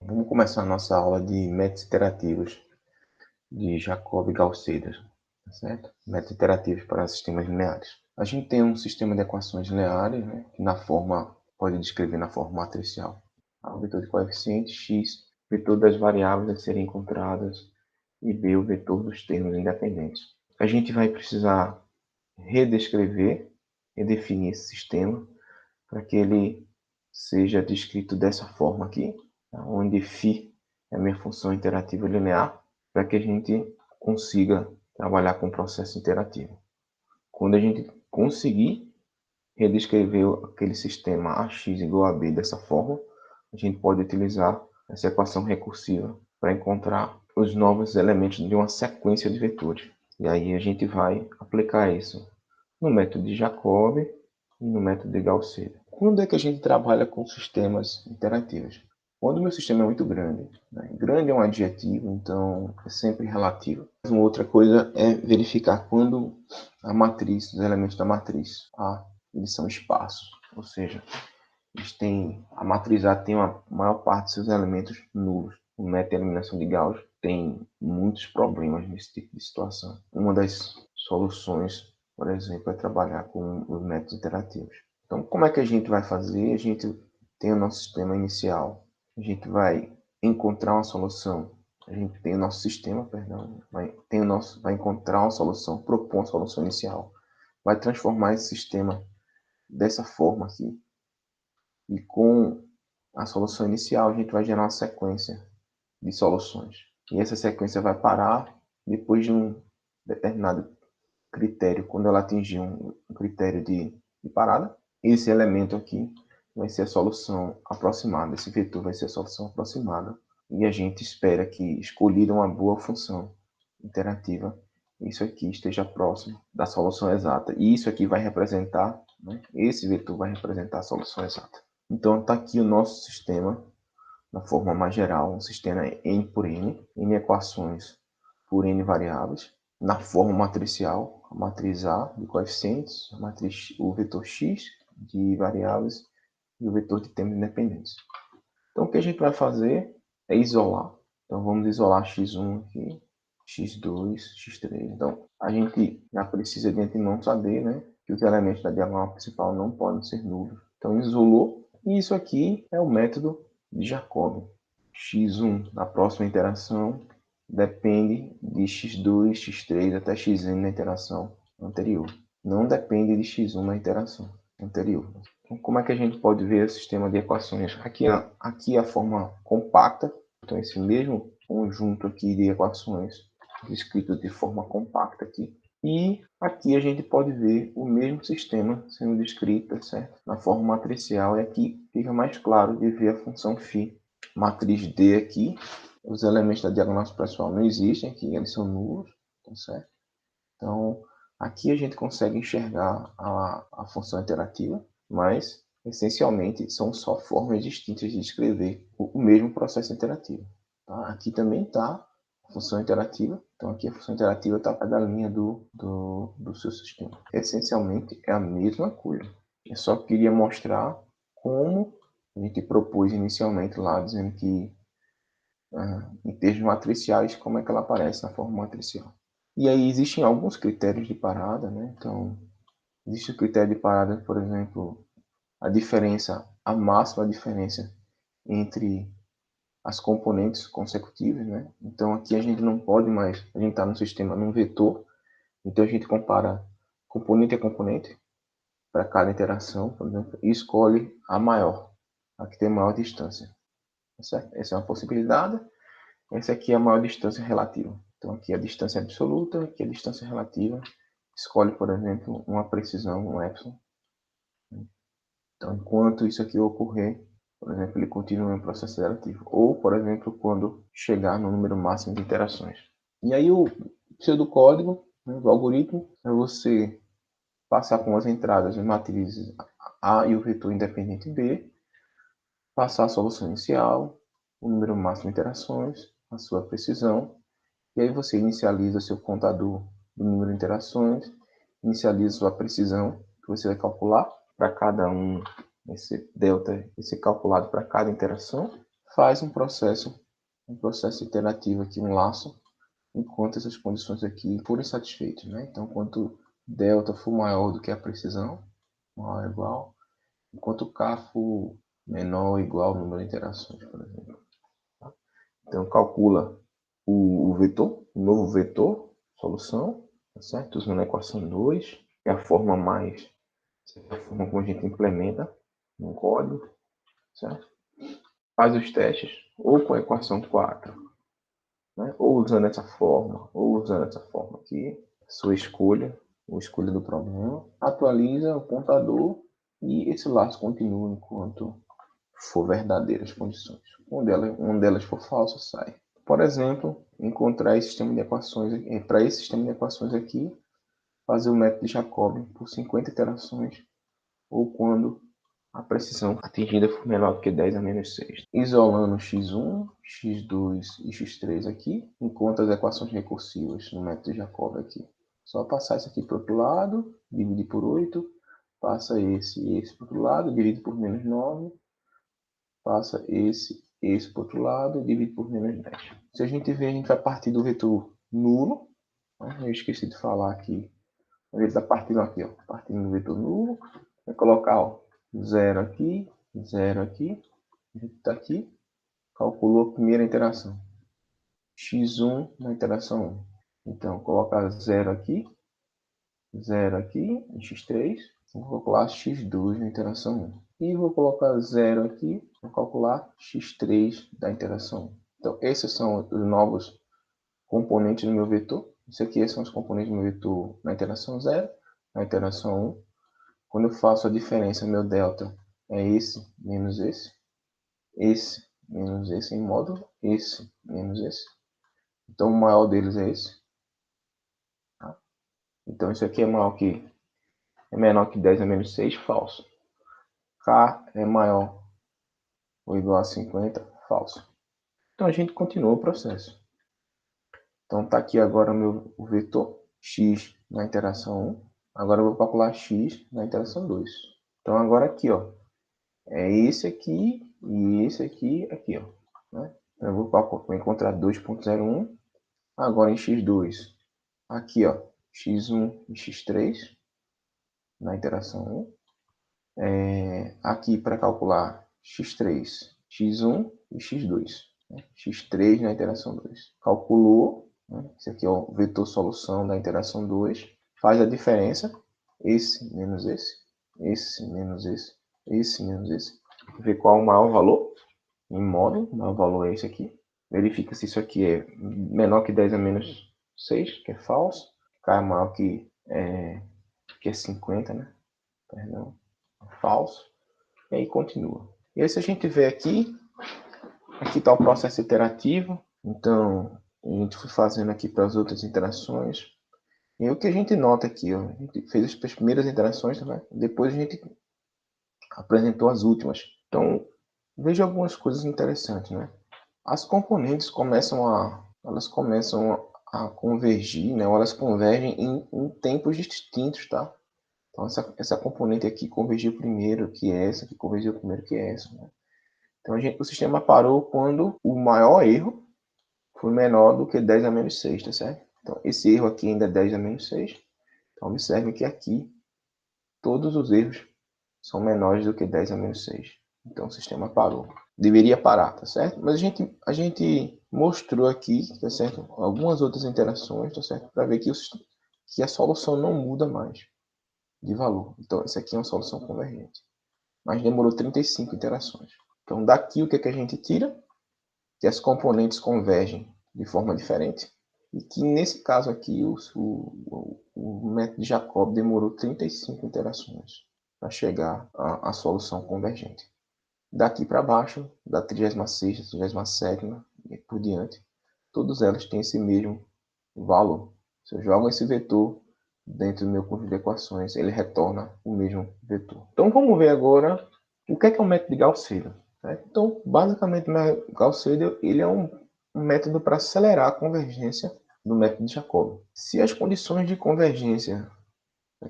Vamos começar a nossa aula de métodos iterativos de Jacob e Gauss-Seidel, tá certo? Métodos iterativos para sistemas lineares. A gente tem um sistema de equações lineares, né, que pode descrever na forma matricial. O vetor de coeficiente x, vetor das variáveis a serem encontradas, e b, o vetor dos termos independentes. A gente vai precisar redescrever e definir esse sistema para que ele seja descrito dessa forma aqui, tá? Onde φ é a minha função interativa linear, para que a gente consiga trabalhar com o processo interativo. Quando a gente conseguir redescrever aquele sistema ax igual a b dessa forma, a gente pode utilizar essa equação recursiva para encontrar os novos elementos de uma sequência de vetores. E aí a gente vai aplicar isso no método de Jacob e no método de Gauss-Seidel. Quando é que a gente trabalha com sistemas interativos? Quando o meu sistema é muito grande. Né? Grande é um adjetivo, então é sempre relativo. Uma outra coisa é verificar quando a matriz, os elementos da matriz A, eles são espaços, ou seja, a matriz A tem a maior parte dos seus elementos nulos. O método de eliminação de Gauss tem muitos problemas nesse tipo de situação. Uma das soluções, por exemplo, é trabalhar com os métodos interativos. Então, como é que a gente vai fazer? A gente tem o nosso sistema inicial. A gente vai encontrar uma solução. A gente tem o nosso sistema, perdão, vai encontrar uma solução, propor uma solução inicial. Vai transformar esse sistema dessa forma aqui. E com a solução inicial, a gente vai gerar uma sequência de soluções. E essa sequência vai parar depois de um determinado critério. Quando ela atingir um critério de parada, esse elemento aqui vai ser a solução aproximada. Esse vetor vai ser a solução aproximada. E a gente espera que, escolhida uma boa função interativa, isso aqui esteja próximo da solução exata. E isso aqui vai representar, né, esse vetor vai representar a solução exata. Então está aqui o nosso sistema, na forma mais geral, um sistema n por n equações por n variáveis, na forma matricial, a matriz A de coeficientes, o vetor x de variáveis e o vetor de termos independentes. Então o que a gente vai fazer é isolar. Então vamos isolar x1 aqui, x2, x3. Então a gente já precisa de antemão saber, né, que os elementos da diagonal principal não podem ser nulos. Então isolou. E isso aqui é o método de Jacob. x1 na próxima iteração depende de x2, x3 até xn na iteração anterior. Não depende de x1 na iteração anterior. Então, como é que a gente pode ver o sistema de equações? Aqui a forma compacta. Então, esse mesmo conjunto aqui de equações descrito de forma compacta aqui. E aqui a gente pode ver o mesmo sistema sendo descrito, certo? Na forma matricial, e aqui fica mais claro de ver a função φ. Matriz D aqui, os elementos da diagonal pessoal não existem aqui, eles são nulos, tá certo? Então, aqui a gente consegue enxergar a função interativa, mas, essencialmente, são só formas distintas de descrever o mesmo processo interativo. Tá? Aqui também está a função interativa. Então, aqui a função interativa está cada linha do seu sistema. Essencialmente, é a mesma coisa. Eu só queria mostrar como a gente propôs inicialmente lá, dizendo que, em termos matriciais, como é que ela aparece na forma matricial. E aí existem alguns critérios de parada, né? Então, existe o critério de parada, por exemplo, a máxima diferença entre as componentes consecutivas, né? Então aqui a gente não pode mais, a gente está no sistema num vetor, então a gente compara componente a componente para cada interação, por exemplo, e escolhe a maior, a que tem maior distância. Certo? Essa é uma possibilidade. Essa aqui é a maior distância relativa. Então aqui a distância absoluta, aqui a distância relativa. Escolhe, por exemplo, uma precisão, um epsilon. Então, enquanto isso aqui ocorrer, por exemplo, ele continua em processo iterativo. Ou, por exemplo, quando chegar no número máximo de iterações. E aí o pseudocódigo, né, do algoritmo, é você passar com as entradas as matrizes A e o vetor independente B, passar a solução inicial, o número máximo de iterações, a sua precisão, e aí você inicializa seu contador do número de interações, inicializa sua precisão, que você vai calcular para cada um, esse delta vai ser calculado para cada interação, faz um processo iterativo aqui, um laço, enquanto essas condições aqui forem satisfeitas, né? Então, quanto delta for maior do que a precisão, maior ou igual, enquanto K for menor ou igual ao número de interações, por exemplo. Então, calcula o vetor, o novo vetor, solução, tá certo? Usando a equação 2, que é a forma mais, a forma como a gente implementa no código, certo? Faz os testes, ou com a equação 4, né? Ou usando essa forma, ou usando essa forma aqui, sua escolha, ou escolha do problema, atualiza o contador e esse laço continua enquanto for verdadeiras condições. Uma delas for falsa, sai. Por exemplo, encontrar esse sistema de equações, para esse sistema de equações aqui, fazer o método de Jacobi por 50 iterações, ou quando a precisão atingida for menor do que 10 a menos 6. Isolando x1, x2 e x3 aqui, encontro as equações recursivas no método de Jacobi aqui. Só passar isso aqui para o outro lado, dividir por 8, passa esse e esse para o outro lado, divide por menos 9, passa esse para o outro lado e divide por menos 10. Se a gente ver, a gente vai partir do vetor nulo, né? Eu esqueci de falar aqui, ele está partindo aqui, ó, partindo do vetor nulo, vai colocar, ó, 0 aqui, 0 aqui, a gente está aqui, calculou a primeira interação, x1 na interação 1. Então, colocar 0 aqui, e x3, vou calcular x2 na interação 1. E vou colocar 0 aqui, vou calcular x3 da interação 1. Então, esses são os novos componentes do meu vetor. Isso aqui são os componentes do meu vetor na interação 0, na interação 1. Quando eu faço a diferença, meu delta é esse menos esse menos esse em módulo, esse menos esse. Então, o maior deles é esse. Tá? Então, isso aqui é menor que 10 a menos 6, falso. K é maior ou igual a 50, falso. Então, a gente continua o processo. Então, está aqui agora o vetor x na interação 1. Agora eu vou calcular x na interação 2. Então, agora aqui, ó, é esse aqui e esse aqui, ó. Né? Então, eu vou encontrar 2.01. Agora em x2, aqui, ó, x1 e x3 na interação 1. Aqui para calcular x3, x1 e x2. Né? x3 na interação 2. Calculou, né? Esse aqui é o vetor solução da interação 2. Faz a diferença, esse menos esse menos esse menos esse. Ver qual é o maior valor em módulo. O maior valor é esse aqui. Verifica se isso aqui é menor que 10 a menos 6, que é falso. K é maior que é 50, né? Perdão. Falso. E aí continua. E aí se a gente vê aqui está o processo iterativo. Então, a gente foi fazendo aqui para as outras interações. E o que a gente nota aqui, ó, a gente fez as primeiras interações, né? Depois a gente apresentou as últimas. Então, veja algumas coisas interessantes, né? As componentes elas começam a convergir, né? Ou elas convergem em tempos distintos, tá? Então, essa componente aqui convergiu primeiro que essa, que convergiu primeiro que essa, né? Então, o sistema parou quando o maior erro foi menor do que 10 a menos 6, tá certo? Então, esse erro aqui ainda é 10 a menos 6. Então, observe que aqui todos os erros são menores do que 10 a menos 6. Então, o sistema parou. Deveria parar, tá certo? Mas a gente mostrou aqui, tá certo? Algumas outras interações, tá certo? Para ver que a solução não muda mais de valor. Então, essa aqui é uma solução convergente. Mas demorou 35 interações. Então, daqui o que, que a gente tira? Que as componentes convergem de forma diferente. E que, nesse caso aqui, o método de Jacob demorou 35 interações para chegar à solução convergente. Daqui para baixo, da 36ª, 37ª e por diante, todas elas têm esse mesmo valor. Se eu jogo esse vetor dentro do meu conjunto de equações, ele retorna o mesmo vetor. Então vamos ver agora o que é o método de Gauss-Seidel. Né? Então, basicamente, o Gauss-Seidel ele é um método para acelerar a convergência do método de Jacobi. Se as condições de convergência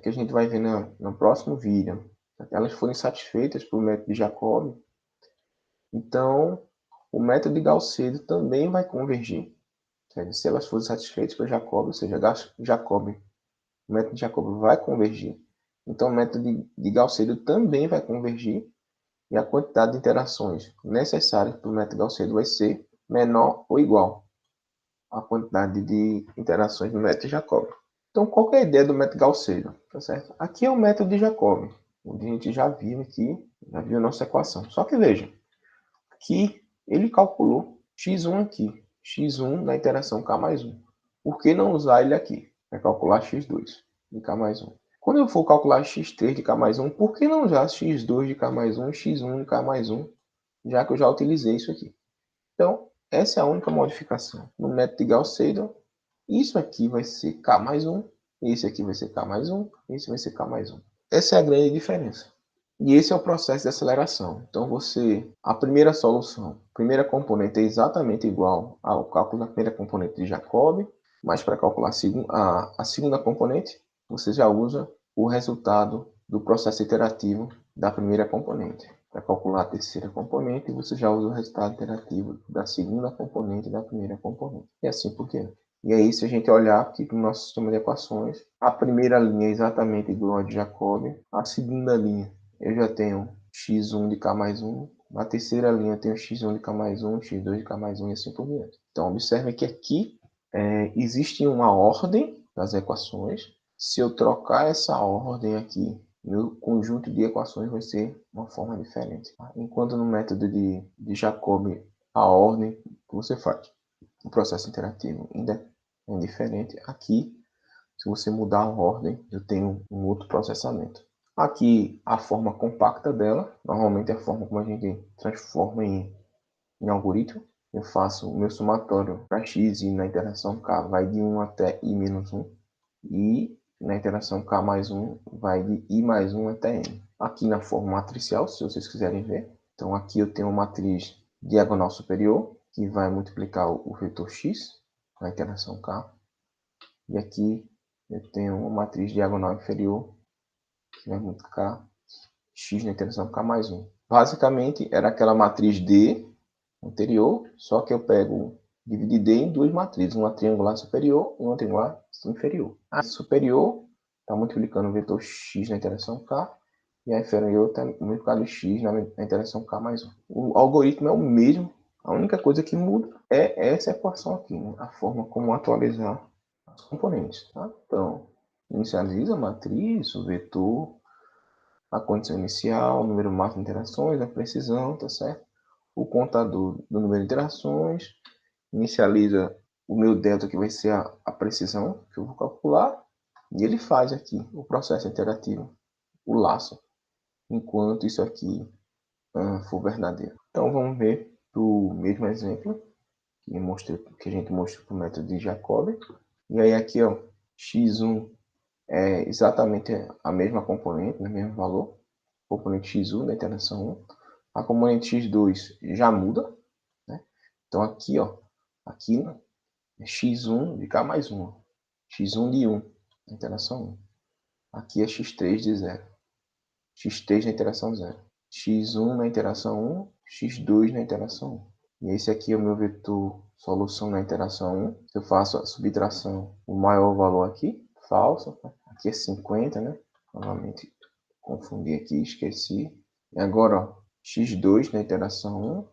que a gente vai ver no próximo vídeo, elas forem satisfeitas pelo método de Jacobi, então o método de Gauss-Seidel também vai convergir. Se elas forem satisfeitas por Jacobi, ou seja, Jacobi, o método de Jacobi vai convergir. Então, o método de Gauss-Seidel também vai convergir e a quantidade de interações necessárias para o método Gauss-Seidel vai ser menor ou igual à quantidade de interações do método de Jacobi. Então, qual é a ideia do método Gauss-Seidel? Tá certo? Aqui é o método de Jacobi, onde a gente já viu aqui, já viu a nossa equação. Só que veja, que ele calculou x1 aqui, x1 na interação k mais 1. Por que não usar ele aqui? Para calcular x2 de k mais 1. Quando eu for calcular x3 de k mais 1, por que não usar x2 de k mais 1 e x1 de k mais 1, já que eu já utilizei isso aqui? Então, essa é a única modificação. No método de Gauss-Seidel, isso aqui vai ser k mais 1, esse aqui vai ser k mais 1, esse vai ser k mais 1. Essa é a grande diferença. E esse é o processo de aceleração. Então, a primeira solução, a primeira componente é exatamente igual ao cálculo da primeira componente de Jacobi, mas para calcular a segunda componente, você já usa o resultado do processo iterativo da primeira componente. Para calcular a terceira componente, você já usa o resultado iterativo da segunda componente da primeira componente. E assim por diante. E aí, se a gente olhar aqui para o nosso sistema de equações, a primeira linha é exatamente igual a de Jacobi, a segunda linha eu já tenho x1 de k mais 1, na terceira linha eu tenho x1 de k mais 1, x2 de k mais 1 e assim por diante. Então, observe que aqui existe uma ordem das equações. Se eu trocar essa ordem aqui, meu conjunto de equações vai ser uma forma diferente. Tá? Enquanto no método de Jacobi, a ordem que você faz, o processo interativo ainda é diferente. Aqui, se você mudar a ordem, eu tenho um outro processamento. Aqui, a forma compacta dela, normalmente é a forma como a gente transforma em algoritmo. Eu faço o meu somatório para x e na interação k vai de 1 até i menos 1. E na interação k mais 1 vai de i mais 1 até n. Aqui na forma matricial, se vocês quiserem ver. Então aqui eu tenho uma matriz diagonal superior, que vai multiplicar o vetor x na interação k. E aqui eu tenho uma matriz diagonal inferior, que vai multiplicar x na interação k mais 1. Basicamente, era aquela matriz D anterior, só que eu divido D em duas matrizes, uma triangular superior e uma triangular inferior. A superior está multiplicando o vetor x na interação k, e a inferior está multiplicando x na interação k mais 1. O algoritmo é o mesmo, a única coisa que muda é essa equação aqui, né? A forma como atualizar os componentes. Tá? Então, inicializa a matriz, o vetor, a condição inicial, o número máximo de interações, a precisão, tá certo? O contador do número de interações, inicializa o meu delta, que vai ser a precisão que eu vou calcular, e ele faz aqui o processo interativo, o laço, enquanto isso aqui for verdadeiro. Então vamos ver o mesmo exemplo que a gente mostrou para o método de Jacobi. E aí aqui, ó, x1 é exatamente a mesma componente, o mesmo valor, componente x1 da interação 1. A componente x2 já muda, né? Então aqui, ó, aqui é x1 de k mais 1, x1 de 1 na interação 1. Aqui é x3 de 0, x3 na interação 0, x1 na interação 1, x2 na interação 1. E esse aqui é o meu vetor solução na interação 1. Se eu faço a subtração, o maior valor aqui, falso, aqui é 50, né? Novamente, confundi aqui, esqueci. E agora, ó, x2 na interação 1,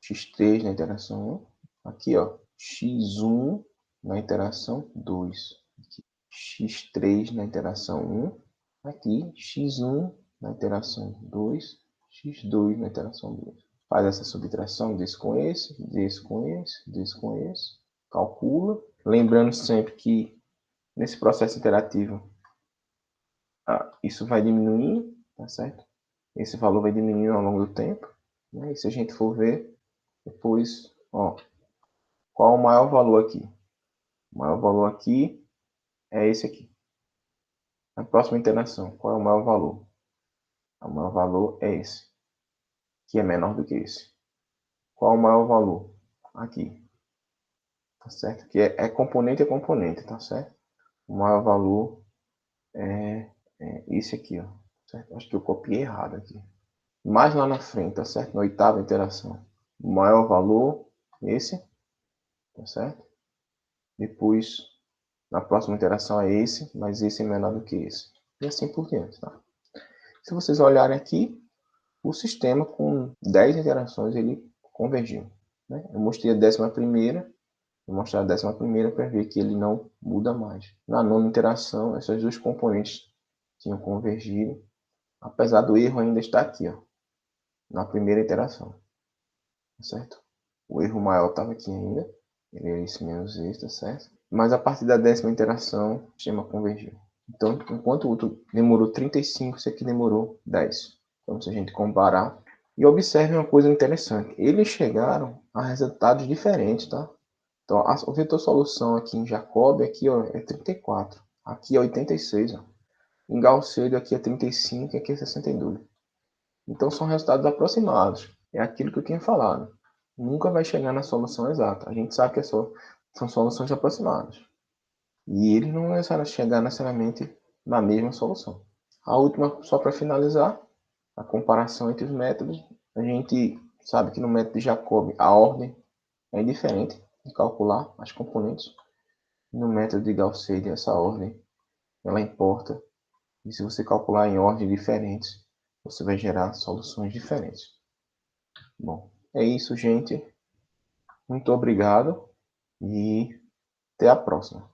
x3 na interação 1. Aqui, ó, x1 na interação 2. Aqui, x3 na interação 1. Aqui, x1 na interação 2, x2 na interação 2. Faz essa subtração desse com esse, desse com esse, desse com esse. Calcula. Lembrando sempre que nesse processo interativo, isso vai diminuindo, tá certo? Esse valor vai diminuindo ao longo do tempo. Né? E se a gente for ver, depois, ó, qual o maior valor aqui? O maior valor aqui é esse aqui. Na próxima interação, qual é o maior valor? O maior valor é esse, que é menor do que esse. Qual o maior valor? Aqui. Tá certo? Que é componente a componente, tá certo? O maior valor é esse aqui, ó. Certo? Acho que eu copiei errado aqui. Mais lá na frente, tá certo? Na oitava interação. o maior valor, esse, tá certo? Depois, na próxima iteração é esse, mas esse é menor do que esse. E assim por diante, tá? Se vocês olharem aqui, o sistema com 10 iterações ele convergiu. Né? Eu mostrei a 11ª, vou mostrar a 11ª para ver que ele não muda mais. Na nona iteração, essas duas componentes tinham convergido, apesar do erro ainda estar aqui, ó, na primeira iteração. Certo? O erro maior estava aqui ainda, ele é esse menos esse, tá certo? Mas a partir da 10ª iteração, o sistema convergiu. Então, enquanto o outro demorou 35, esse aqui demorou 10. Então, se a gente comparar, e observe uma coisa interessante, eles chegaram a resultados diferentes, tá? Então, o vetor solução aqui em Jacob aqui, ó, é 34. Aqui é 86, ó. Em Gauss-Seidel aqui é 35 e aqui é 62. Então, são resultados aproximados. É aquilo que eu tinha falado. Nunca vai chegar na solução exata. A gente sabe que são soluções aproximadas. E ele não vai chegar necessariamente na mesma solução. A última, só para finalizar, a comparação entre os métodos. A gente sabe que no método de Jacob a ordem é diferente de calcular as componentes. No método de Gauss-Seidel essa ordem ela importa. E se você calcular em ordens diferentes, você vai gerar soluções diferentes. Bom, é isso, gente. Muito obrigado e até a próxima.